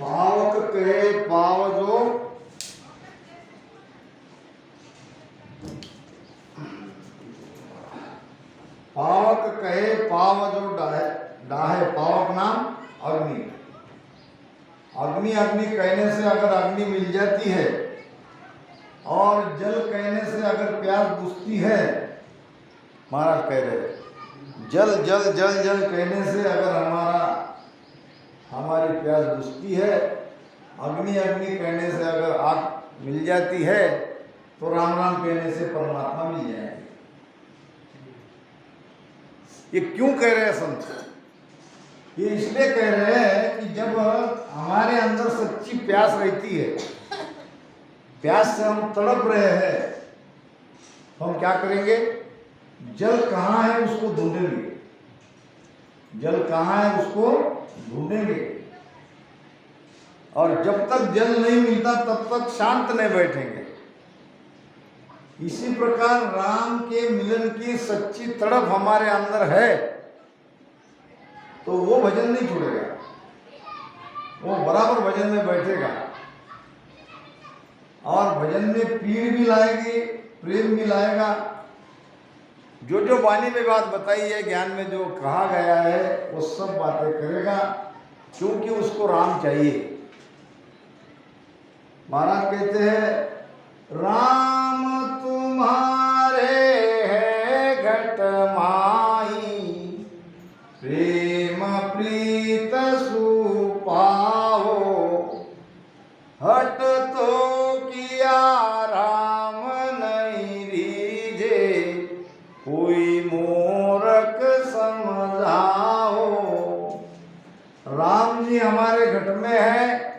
पावक कहे पाव जो पावक कहे पाव जो डाहे डाहे पावक नाम अग्नि। अग्नि अग्नि कहने से अगर अग्नि मिल जाती है और जल कहने से अगर प्यास बुझती है, महाराज कह रहे जल जल जल जल कहने से अगर हमारी प्यास बुझती है, अग्नि अग्नि कहने से अगर आग मिल जाती है, तो राम राम कहने से परमात्मा मिल जाएंगे। ये क्यों कह रहे हैं संत? ये इसलिए कह रहे हैं कि जब हमारे अंदर सच्ची प्यास रहती है, प्यास से हम तड़प रहे हैं, तो हम क्या करेंगे? जल कहाँ है उसको ढूंढेंगे, जल कहाँ है उसको ढूंढेंगे। और जब तक जल नहीं मिलता तब तक शांत नहीं बैठेंगे। इसी प्रकार राम के मिलन की सच्ची तड़प हमारे अंदर है, तो वो भजन नहीं छोड़ेगा, वो बराबर भजन में बैठेगा। और भजन में पीर भी लाएगी, प्रेम भी लाएगा। जो जो वाणी में बात बताई है, ज्ञान में जो कहा गया है, वो सब बातें करेगा, क्योंकि उसको राम चाहिए। महाराज कहते हैं राम तुम्हारे है घट माही, प्रेम प्रीत सुपाओ, हट तो किया राम नहीं रीझे, कोई मूर्ख समझाओ। राम जी हमारे घट में है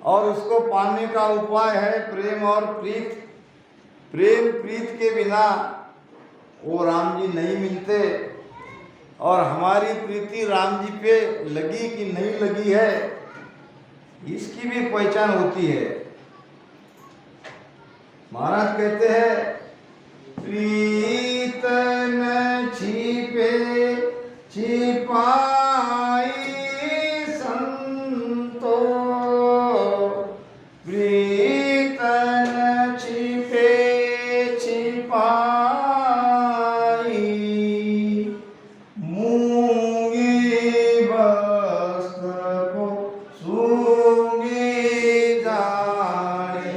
और उसको पाने का उपाय है प्रेम और प्रीत। प्रेम प्रीत के बिना वो राम जी नहीं मिलते। और हमारी प्रीति राम जी पे लगी कि नहीं लगी है, इसकी भी पहचान होती है। महाराज कहते हैं प्रीत न छिपे छिपाई संतो, प्रीत न छिपे छिपाई, मूंगी वस्त्र को सूंगी जाने,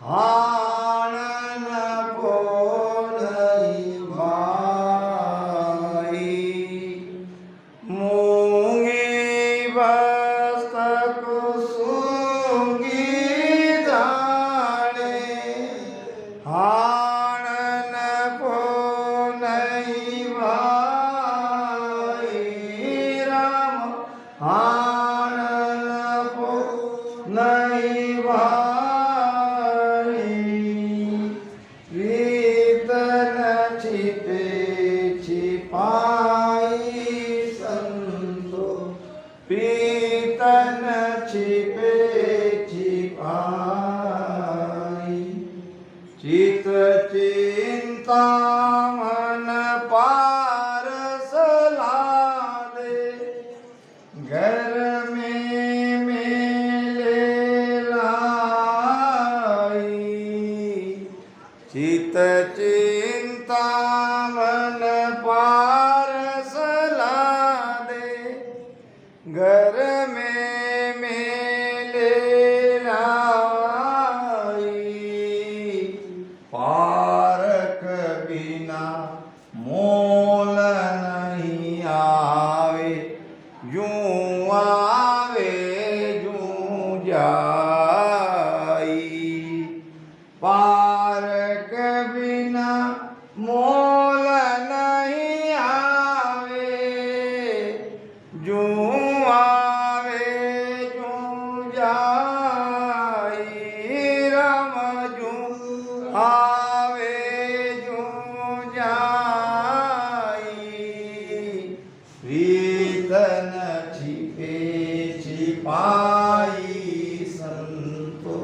हाणन को नहीं भाई। मूंगी वस्त्र को सूंगी जाने, हाणन को नहीं भाई। राम हाणन को नहीं भाई, प्रीत न छिपे छिपाई संतो, प्रीत न छिपे छिपाई। चित चिंता मन पारस लादे, घर में मेले लाई। चित चिंता मन पारस लादे, घर में मेले लाई। पारक बिना मोल नहीं आवे, यूं आवे यूं जाई। पारक बिना मोल नहीं आवे, यूं आवे यूं जाई। राम यूं आवे यूं जाई, प्रीत न छिपे छिपाई संतो,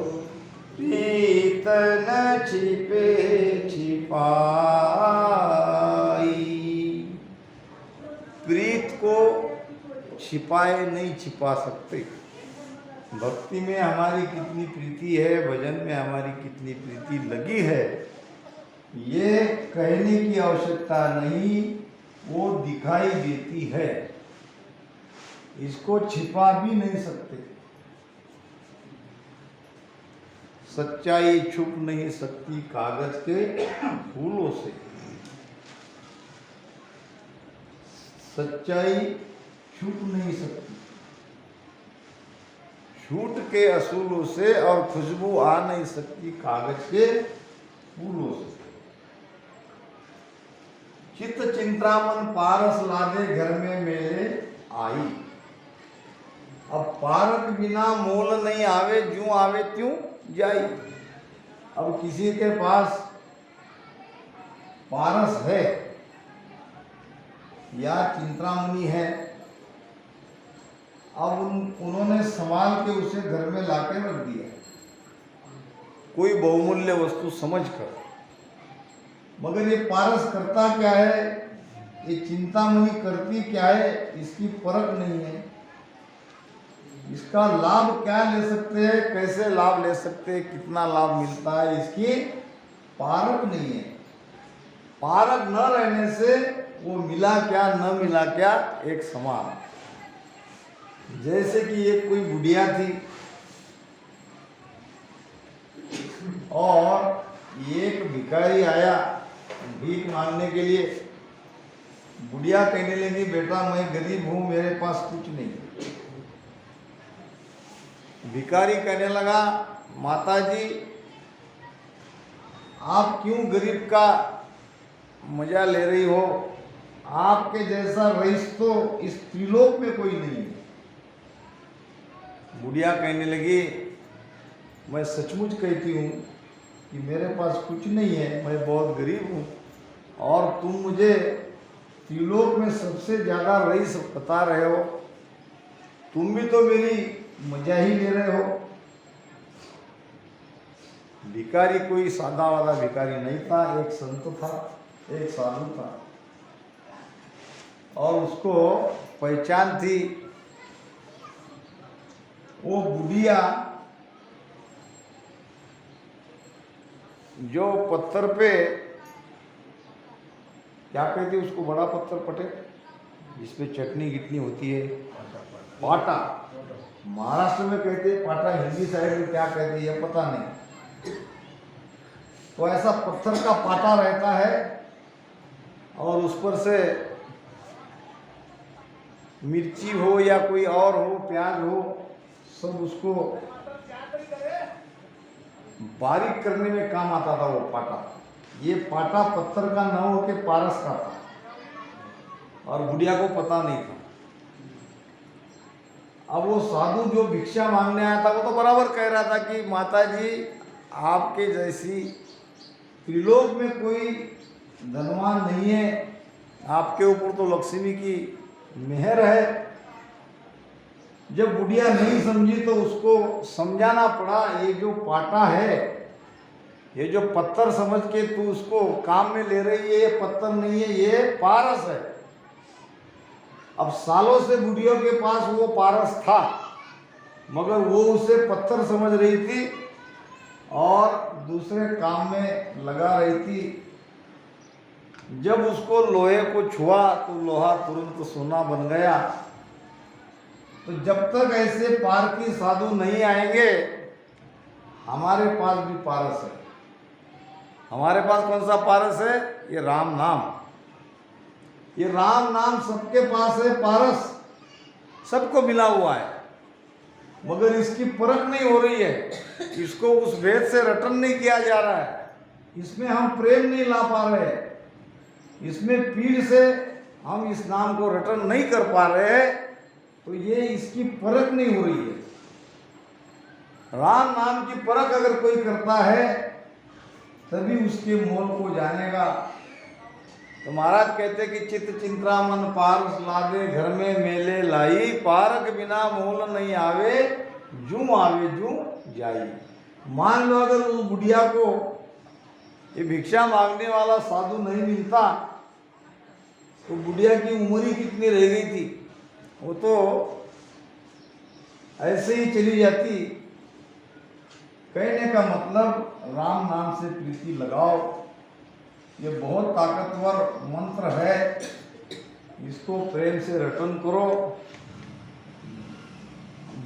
प्रीत न छिपे छिपाई। प्रीत को छिपाए नहीं छिपा सकते। भक्ति में हमारी कितनी प्रीति है, भजन में हमारी कितनी प्रीति लगी है, ये कहने की आवश्यकता नहीं, वो दिखाई देती है। इसको छिपा भी नहीं सकते। सच्चाई छुप नहीं सकती कागज के फूलों से। सच्चाई छुप नहीं सकती झूठ के असूलों से, और खुशबू आ नहीं सकती कागज के फूलों से। चित्त चिंतामन पारस लादे घर में मेले आई। अब पारक बिना मोल नहीं आवे, ज्यों आवे त्यों जाई। अब किसी के पास पारस है या चिंतामणि है, अब उन्होंने संभाल के उसे घर में लाके रख दिया, कोई बहुमूल्य वस्तु समझकर। मगर ये पारस करता क्या है, ये चिंतामणि करती क्या है, इसकी परख नहीं है। इसका लाभ क्या ले सकते हैं, कैसे लाभ ले सकते हैं, कितना लाभ मिलता है, इसकी पारख नहीं है। पारख न रहने से वो मिला क्या न मिला क्या एक समान। जैसे कि एक कोई बुढ़िया थी और एक भिखारी आया भीख मांगने के लिए। बुढ़िया कहने लगी, बेटा मैं गरीब हूं, मेरे पास कुछ नहीं। भिखारी कहने लगा, माताजी आप क्यों गरीब का मजा ले रही हो, आपके जैसा रईस तो इस त्रिलोक में कोई नहीं है। बुढ़िया कहने लगी, मैं सचमुच कहती हूँ कि मेरे पास कुछ नहीं है, मैं बहुत गरीब हूँ, और तुम मुझे त्रिलोक में सबसे ज़्यादा रईस बता रहे हो, तुम भी तो मेरी मजा ही ले रहे हो। भिखारी कोई सादा वाला भिखारी नहीं था, एक संत था, एक साधु था, और उसको पहचान थी। वो बुढ़िया जो पत्थर पे क्या कहते हैं उसको, बड़ा पत्थर पटे जिसपे चटनी गिटनी होती है, पाटा। महाराष्ट्र में कहते हैं पाटा, हिंदी साइड में क्या कहते हैं पता नहीं। तो ऐसा पत्थर का पाटा रहता है, और उस पर से मिर्ची हो या कोई और हो, प्याज हो, सब उसको बारीक करने में काम आता था वो पाटा। ये पाटा पत्थर का न हो के पारस का था, और बुढ़िया को पता नहीं था। अब वो साधु जो भिक्षा मांगने आया था, वो तो बराबर कह रहा था कि माताजी आपके जैसी त्रिलोक में कोई धनवान नहीं है, आपके ऊपर तो लक्ष्मी की मेहर है। जब बुढ़िया नहीं समझी तो उसको समझाना पड़ा, ये जो पाटा है, ये जो पत्थर समझ के तू उसको काम में ले रही है, ये पत्थर नहीं है, ये पारस है। अब सालों से बुढ़ियों के पास वो पारस था, मगर वो उसे पत्थर समझ रही थी और दूसरे काम में लगा रही थी। जब उसको लोहे को छुआ तो लोहा तुरंत सोना बन गया। तो जब तक ऐसे पारकी साधु नहीं आएंगे, हमारे पास भी पारस है। हमारे पास कौन सा पारस है? ये राम नाम। ये राम नाम सबके पास है, पारस सबको मिला हुआ है, मगर इसकी परख नहीं हो रही है। इसको उस भेद से रटन नहीं किया जा रहा है, इसमें हम प्रेम नहीं ला पा रहे, इसमें पीड़ से हम इस नाम को रटन नहीं कर पा रहे, तो ये इसकी परख नहीं हो रही है। राम नाम की परख अगर कोई करता है तभी उसके मोल को जानेगा। तो महाराज कहते कि चित्त चिंतामन पारस लादे घर में मेले लाई, पारक बिना मोल नहीं आवे, जूं आवे जूं जाई। मान लो अगर उस बुढ़िया को ये भिक्षा मांगने वाला साधु नहीं मिलता तो बुढ़िया की उम्र ही कितनी रह गई थी? वो तो ऐसे ही चली जाती। कहने का मतलब राम नाम से प्रीति लगाओ, ये बहुत ताकतवर मंत्र है, इसको प्रेम से रटन करो।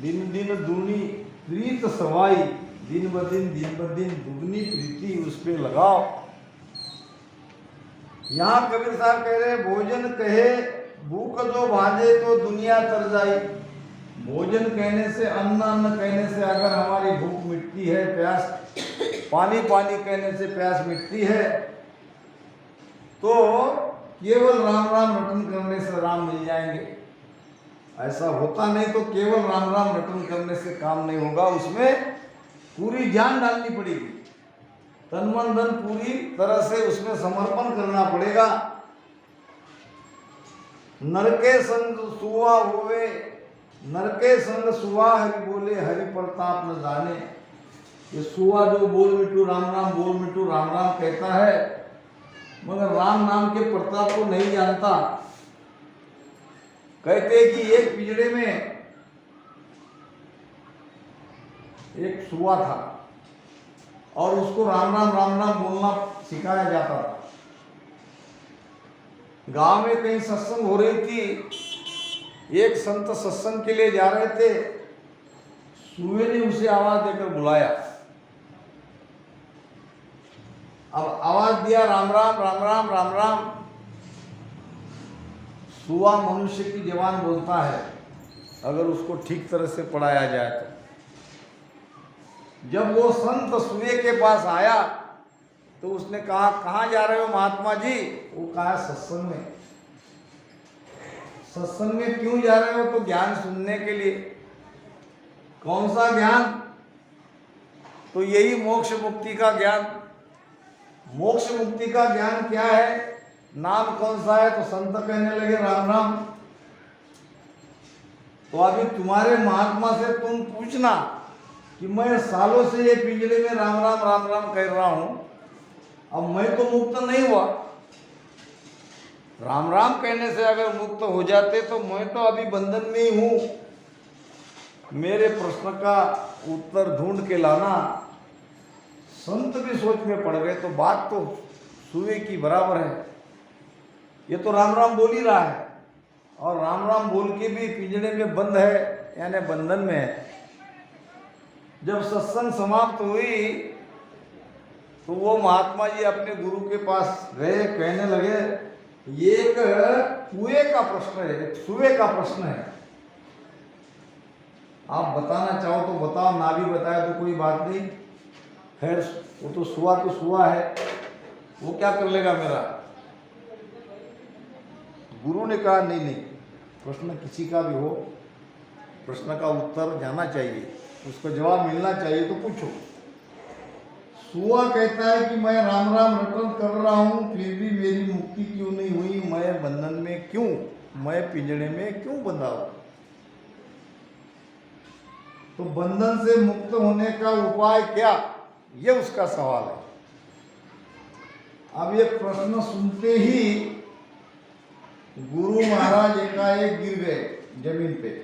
दिन दिन दूनी प्रीत सवाई, दिन ब दिन दुगनी प्रीति उस पे लगाओ। यहाँ कबीर साहब कह रहे भोजन कहे भूख जो भाजे तो दुनिया तर जाई। भोजन कहने से, अन्न कहने से अगर हमारी भूख मिटती है, प्यास, पानी कहने से प्यास मिटती है, तो केवल राम राम रटन करने से राम मिल जाएंगे। ऐसा होता नहीं तो केवल राम राम रटन करने से काम नहीं होगा, उसमें पूरी जान डालनी पड़ेगी, तन मन धन पूरी तरह से उसमें समर्पण करना पड़ेगा। नरके संग सुआ होवे, नरके संग सुआ हरि बोले, हरि प्रताप न जाने। ये सुआ जो बोल मिटू राम राम, बोल मिटू राम राम कहता है, मगर राम नाम के प्रताप को नहीं जानता। कहते हैं कि एक पिंजड़े में एक सुआ था और उसको राम राम बोलना सिखाया जाता था। गांव में कहीं सत्संग हो रही थी, एक संत सत्संग के लिए जा रहे थे, सुए ने उसे आवाज देकर बुलाया। अब आवाज दिया राम राम। सुआ मनुष्य की जबान बोलता है अगर उसको ठीक तरह से पढ़ाया जाए तो। जब वो संत सुए के पास आया तो उसने कहा कहाँ जा रहे हो महात्मा जी? वो कहा सत्संग में। सत्संग में क्यों जा रहे हो? तो ज्ञान सुनने के लिए। कौन सा ज्ञान? तो यही मोक्ष मुक्ति का ज्ञान। मोक्ष मुक्ति का ज्ञान क्या है? नाम कौन सा है? तो संत कहने लगे राम राम। तो अभी तुम्हारे महात्मा से तुम पूछना कि मैं सालों से ये पिंजरे में राम राम कह रहा हूं, अब मैं तो मुक्त नहीं हुआ। राम राम कहने से अगर मुक्त हो जाते तो मैं तो अभी बंधन में ही हूं। मेरे प्रश्न का उत्तर ढूंढ के लाना। संत भी सोच में पड़ गए, तो बात तो सुए की बराबर है। ये तो राम राम बोल ही रहा है और राम राम बोल के भी पिंजरे में बंद है, यानी बंधन में है। जब सत्संग समाप्त हुई तो वो महात्मा जी अपने गुरु के पास गए, कहने लगे ये एक कुएं का प्रश्न है, एक सुए का प्रश्न है, आप बताना चाहो तो बताओ, ना भी बताया तो कोई बात नहीं। खैर वो तो सुआ है, वो क्या कर लेगा मेरा। गुरु ने कहा नहीं, प्रश्न किसी का भी हो, प्रश्न का उत्तर जाना चाहिए, उसको जवाब मिलना चाहिए, तो पूछो। सुआ कहता है कि मैं राम राम रटन कर रहा हूं, फिर भी मेरी मुक्ति क्यों नहीं हुई? मैं बंधन में क्यों, मैं पिंजड़े में क्यों बंधा हूं? तो बंधन से मुक्त होने का उपाय क्या, ये उसका सवाल है। अब ये प्रश्न सुनते ही गुरु महाराज एकाएक गिर गए जमीन पे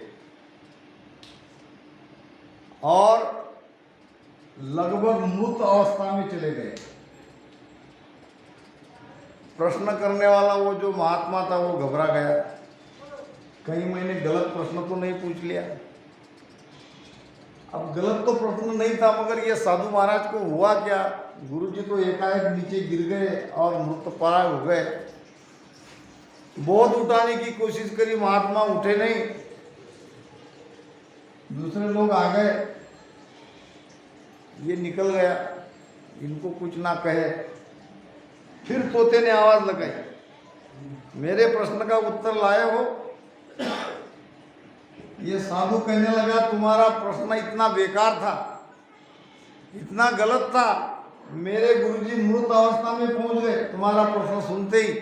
और लगभग मृत अवस्था में चले गए। प्रश्न करने वाला वो जो महात्मा था वो घबरा गया, कहीं मैंने गलत प्रश्न तो नहीं पूछ लिया। अब गलत तो प्रश्न नहीं था, मगर ये साधु महाराज को हुआ क्या? गुरुजी तो एकाएक नीचे गिर गए और मृतप्राय हो गए। बहुत उठाने की कोशिश करी, महात्मा उठे नहीं। दूसरे लोग आ गए, ये निकल गया, इनको कुछ ना कहे। फिर तोते ने आवाज लगाई, मेरे प्रश्न का उत्तर लाए हो? ये साधु कहने लगा तुम्हारा प्रश्न इतना बेकार था, इतना गलत था, मेरे गुरुजी मृत अवस्था में पहुंच गए तुम्हारा प्रश्न सुनते ही।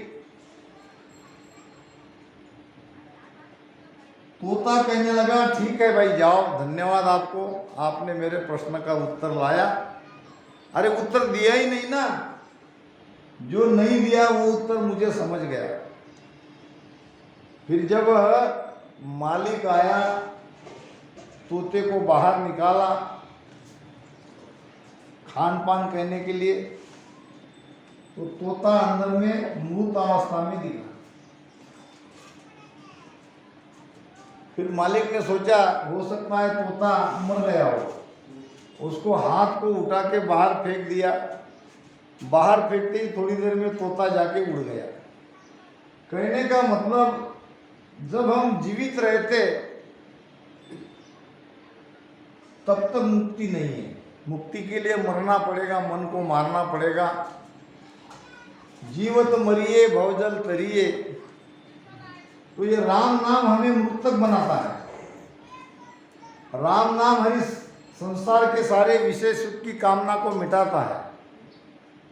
तोता कहने लगा ठीक है भाई जाओ, धन्यवाद आपको, आपने मेरे प्रश्न का उत्तर लाया। अरे उत्तर दिया ही नहीं ना, जो नहीं दिया वो उत्तर मुझे समझ गया। फिर जब मालिक आया, तोते को बाहर निकाला खान पान करने के लिए, तो तोता अंदर में मृत अवस्था में दिखा। फिर मालिक ने सोचा हो सकता है तोता मर गया हो, उसको हाथ को उठा के बाहर फेंक दिया। बाहर फेंकते ही थोड़ी देर में तोता जाके उड़ गया। कहने का मतलब, जब हम जीवित रहते तब तक मुक्ति नहीं है। मुक्ति के लिए मरना पड़ेगा, मन को मारना पड़ेगा। जीवत मरिए भवजल तरिए। तो ये राम नाम हमें मुक्तक बनाता है। राम नाम हरि संसार के सारे विषय सुख की कामना को मिटाता है।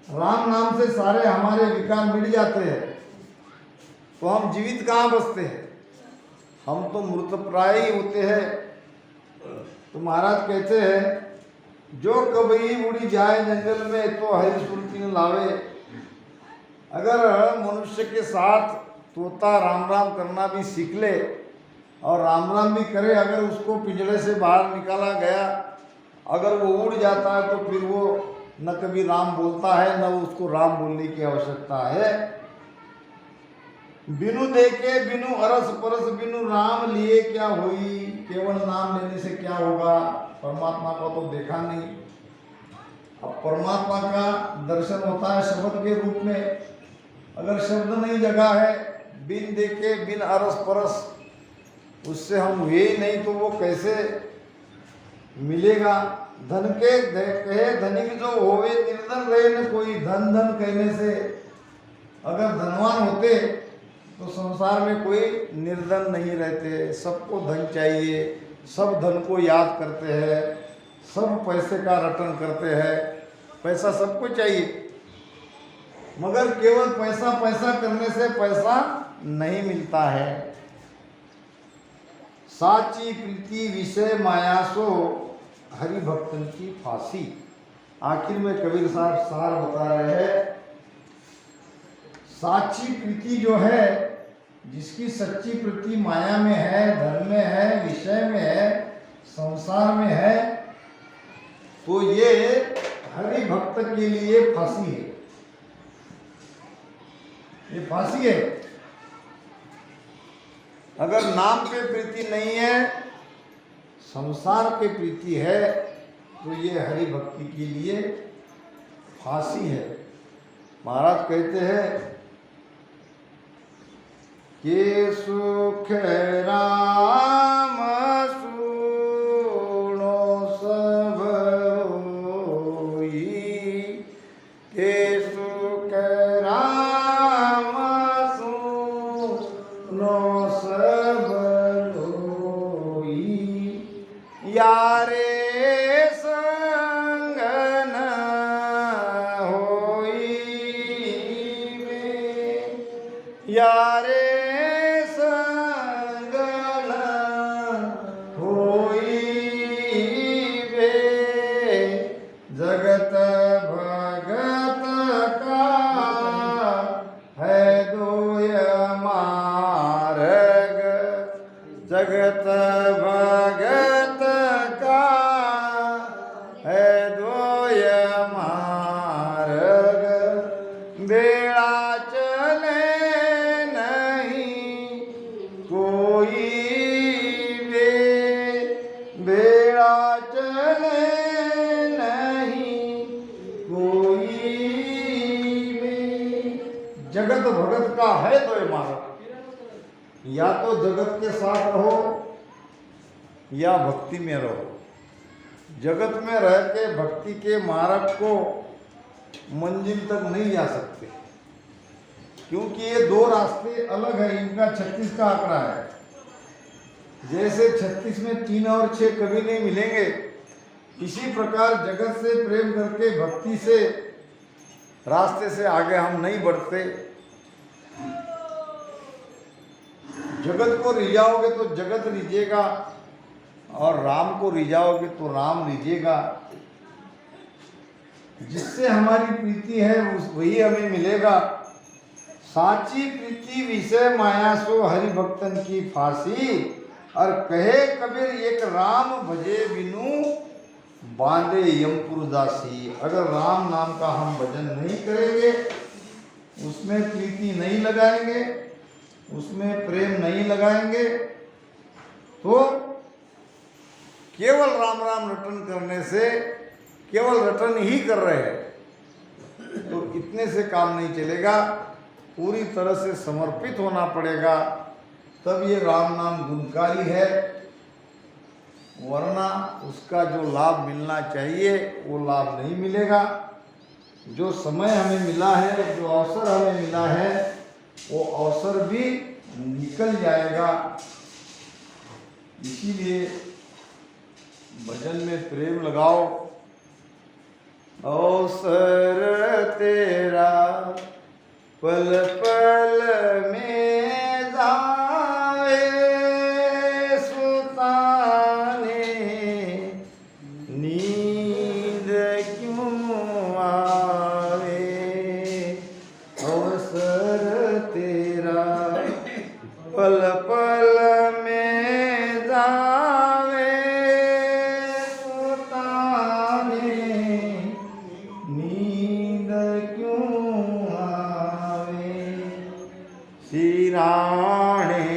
राम नाम से सारे हमारे विकार मिट जाते हैं। तो हम जीवित कहाँ बचते हैं? हम तो मृतप्राय ही होते हैं। तो महाराज कहते हैं, जो कभी उड़ी जाए जंगल में तो हरि सुरती न लावे। अगर मनुष्य के साथ तोता राम राम करना भी सीख ले और राम राम भी करे, अगर उसको पिंजड़े से बाहर निकाला गया, अगर वो उड़ जाता है, तो फिर वो न कभी राम बोलता है, न उसको राम बोलने की आवश्यकता है। बिनु देखे बिनु अरस परस बिनु राम लिए क्या हुई। केवल नाम लेने से क्या होगा? परमात्मा को तो देखा नहीं। अब परमात्मा का दर्शन होता है शब्द के रूप में। अगर शब्द नहीं जगा है, बिन देखे बिन अरस परस, उससे हम हुए ही नहीं, तो वो कैसे मिलेगा? धन के कहे धनिक जो होवे निर्धन रहे न कोई। धन धन कहने से, अगर धनवान होते तो संसार में कोई निर्धन नहीं रहते। सबको धन चाहिए, सब धन को याद करते हैं, सब पैसे का रटन करते हैं। पैसा सबको चाहिए, मगर केवल पैसा पैसा करने से पैसा नहीं मिलता है। साची प्रीति विषय माया सो हरि भक्तन की फांसी। आखिर में कबीर साहब सार बता रहे हैं, साची प्रीति जो है, जिसकी सच्ची प्रीति माया में है, धन में है, विषय में है, संसार में है, तो ये हरि भक्त के लिए फांसी है। ये फांसी है। अगर नाम पे प्रीति नहीं है, संसार पे प्रीति है, तो ये हरि भक्ति के लिए फांसी है। महाराज कहते हैं कि सुख राम सुनो सब होई। के सुख राम सुनो सब होई। यारे संग न होई वे। यारे जगत भगत का है दोय मार्ग। जगत भगत का है दोय मार्ग। बेड़ा चले नहीं कोई बेड़ा चले जगत भगत का है तो ये मार्ग। या तो जगत के साथ रहो या भक्ति में रहो। जगत में रह के भक्ति के मार्ग को मंजिल तक नहीं जा सकते, क्योंकि ये दो रास्ते अलग है। इनका 36 का आंकड़ा है। जैसे 36 में 3 और 6 कभी नहीं मिलेंगे, इसी प्रकार जगत से प्रेम करके भक्ति से रास्ते से आगे हम नहीं बढ़ते। जगत को रिझाओगे तो जगत रिझेगा, और राम को रिझाओगे तो राम रिझेगा। जिससे हमारी प्रीति है वही हमें मिलेगा। साची प्रीति विषय माया सो हरि भक्तन की फांसी। और कहे कबीर एक राम भजे बिनु बांधे यमपुर दासी। अगर राम नाम का हम भजन नहीं करेंगे, उसमें प्रीति नहीं लगाएंगे, उसमें प्रेम नहीं लगाएंगे, तो केवल राम राम रटन करने से, केवल रटन ही कर रहे हैं तो इतने से काम नहीं चलेगा। पूरी तरह से समर्पित होना पड़ेगा, तब ये राम नाम गुणकारी है। वरना उसका जो लाभ मिलना चाहिए वो लाभ नहीं मिलेगा। जो समय हमें मिला है, जो अवसर हमें मिला है, वो अवसर भी निकल जाएगा। इसीलिए भजन में प्रेम लगाओ। अवसर तेरा पल पल में जाए, सुताने नींद क्यों आवे। अवसर तेरा पल पल में जावे, सुताने नींद क्यों आवे। सिराणे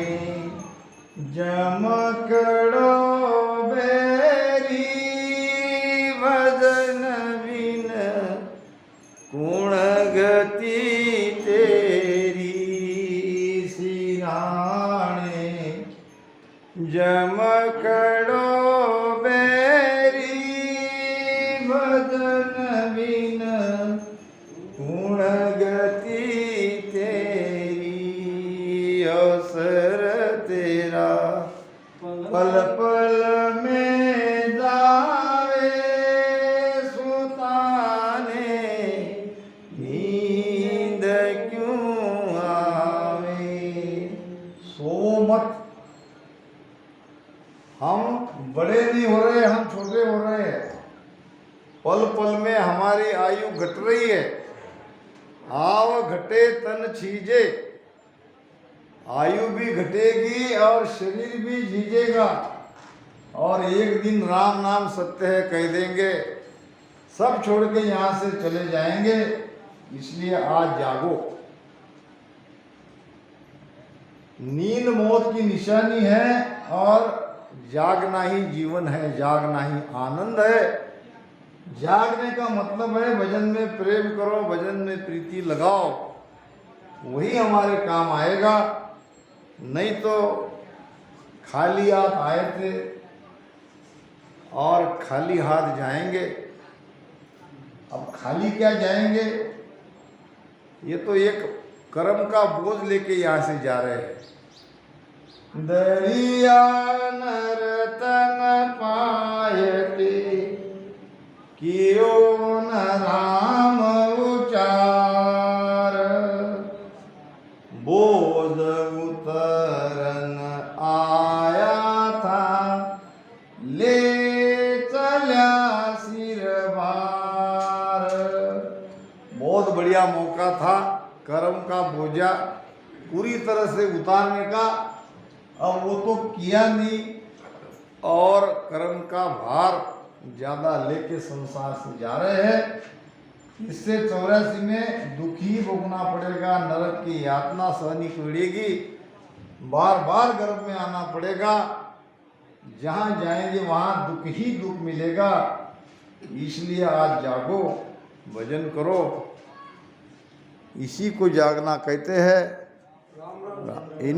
जमकड़ो बेरी, भजन बिन गुण गति तेरी। सिराणे जमकड़ो बेरी, भजन बिन गुण गति तेरी। अवसर तेरा पल पल में जावे, सुताने नींद क्यों आवे। सो मत, हम बड़े नहीं हो रहे, हम छोटे हो रहे हैं। पल पल में हमारी आयु घट रही है। आव घटे तन छीजे, आयु भी घटेगी और शरीर भी झीजेगा। और एक दिन राम नाम सत्य है कह देंगे, सब छोड़ के यहाँ से चले जाएंगे। इसलिए आज जागो। नींद मौत की निशानी है और जागना ही जीवन है, जागना ही आनंद है। जागने का मतलब है भजन में प्रेम करो, भजन में प्रीति लगाओ, वही हमारे काम आएगा। नहीं तो खाली हाथ आए थे और खाली हाथ जाएंगे। अब खाली क्या जाएंगे, ये तो एक कर्म का बोझ लेके यहाँ से जा रहे हैं। दरिया नर्तन पायते कियो न राम उचार, बोध उतरन आया था ले चला सिर भार। बहुत बढ़िया मौका था कर्म का बोझा पूरी तरह से उतारने का, अब वो तो किया नहीं और कर्म का भार ज़्यादा लेके संसार से जा रहे हैं। इससे 84 में दुख ही भोगना पड़ेगा, नरक की यातना सहनी पड़ेगी, बार बार गर्भ में आना पड़ेगा। जहाँ जाएंगे वहाँ दुख ही दुख मिलेगा। इसलिए आज जागो, भजन करो। इसी को जागना कहते हैं। इन्हीं